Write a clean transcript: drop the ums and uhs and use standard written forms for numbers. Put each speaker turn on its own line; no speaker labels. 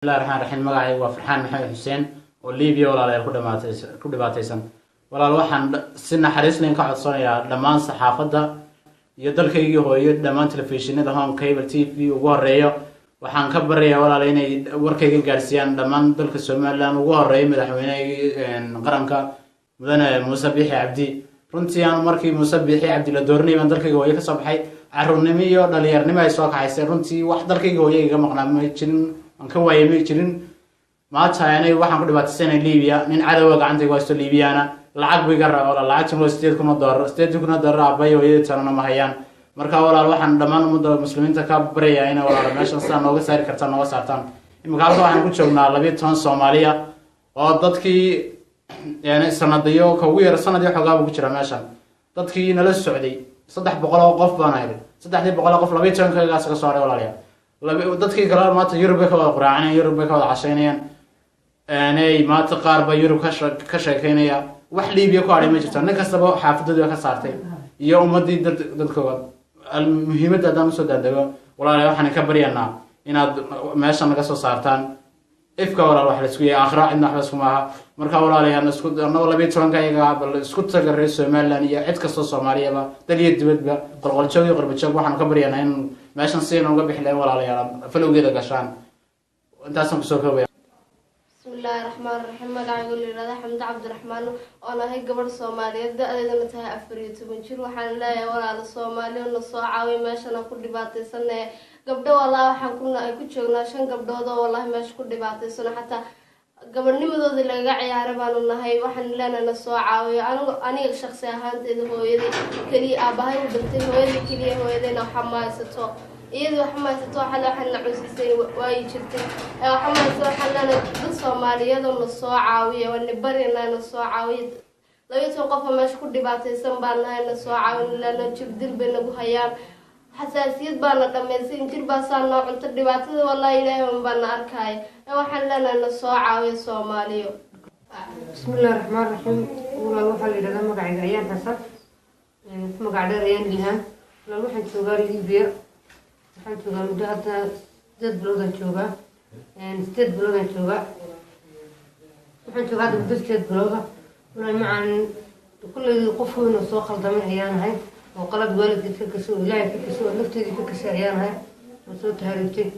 الله الرحمن الرحيم magacaygu waa Farxaan Maxamed Xuseen oo Liibiya walaalayaal ku dhibaataysan walaal waxaan si naxariis leh ka codsanayaa dhammaan saxaafadda iyo dalkaygii hooyo dhammaan telefishinada Home Cable TV ugu horeeyo waxaan ka baryayaa walaal inay warkayga gaarsiiyaan dhammaan dalka Soomaaliland ugu horeeyo madaxweynaha qaranka mudane Muuse Biixi Cabdi runtii aan markii Muuse Biixi Cabdi la doornay baan dalkayga hooyo ka soo baxay carruurnimo iyo dhalinyarnimo ay soo kaxaysay runtii wax dalkayga hooyo iga maqnaa ma jirin aan ka waayay jirin maanta aanay waxaan ku dhibaataysanay Liibiya nin cadawga gacantayga haysto Liibiyana lacag biga rabo lacagtan loo $8,000 abay hooyada tanana ma hayaan marka walaal waxaan dhammaan ummadda muslimiinta ka baryayaa inay walaal meeshan sida nooga saari kartaan nooga saartaan imika halka waxaan ku joognaa 12 Soomaaliya oo dadkii sanadiyo ka ugu yar sanadiyo xogaa ugu jira meeshan dadkii nala socday 300 qof baan ahay 300 qof 12 kaagaas ka soo haray walaalayaal dadkii kale maanta Yurub ka wada quraaceen Yurub ka wada cashaynayaan aanay maanta qaar ba Yurub ka sheekeynaya wax Liibiya ku aray ma jirto nin kastaba xaafadooda ka saartay iyo ummadii dadkooda muhiimadda aad soo daadago walaalayaal waxaan ka baryaynaa inaad meeshan naga soo saartaan ifka walaal wax la isku yahay aakhira cidna wax isku maaha marka walaalayaal isku anoo 12 bal isku tagaray Soomaaliland iyo cid kasta Soomaaliyaba daliya dibadba qolqoljoog iyo qurbajoog waxaan ka baryaynaa in meeshan si aan uga bixleen walaalayaal falowgeeda gashaan intaasan ku soo koobay
بسم الله الرحمن الرحيم magacaygu leeyahay Xamd Cabdiraxmaan oo nahay gabar Soomaaliyeed adeegana tahay 14 jir waxaan leeyahay walaal Soomaaliyeed la soo caawin meeshan ku dhibaataysanay gabdho walaal waxaan ay ku joognaa 5 gabdhood oo walaal meesha ku dhibaataysan xataa gabarnimadooda laga ciyaaray baan nahay waxaan leenahay la soo caawiyo aniga shakhsi ahaantayda hooyadii kaliya aabahay u dhintay hooyadii kaliya hooyadayna xamaasato iyadoo xamaasato waxaan la cusisay way jirtay xamaasato waxaan dad Soomaaliyeed oo la soo caawiyo wana barina la soo caawiyo labaatan qof meesha ku dhibaataysan baan nahay la soo caawin lana jibdil bay nagu hayaan xasaasiyad baan la dhameysay jir baa saan noo cunto dhibaatada wallahi ilaahay baan arkay waxaan leenahay la soo caawiyo Soomaaliyo
bismillaahir rahmaanir rahiim walaal waxa la yiraahdaa magacayga ayaan xasan magac dheer ayaan lihaan walaal waxaan joogaa Liibiya waxaan joogaa muddo hadda 8 bilood aan joogaa waxaan joogaa muddo 8 bilood walaal macaan kulli qof weyn oo soo khaldamay ayaan ahay oo qalad waalidkii ka kasoo ilaahay ka kasoo nafteedii ka kasoo ayaan ahay oo soo taariiftay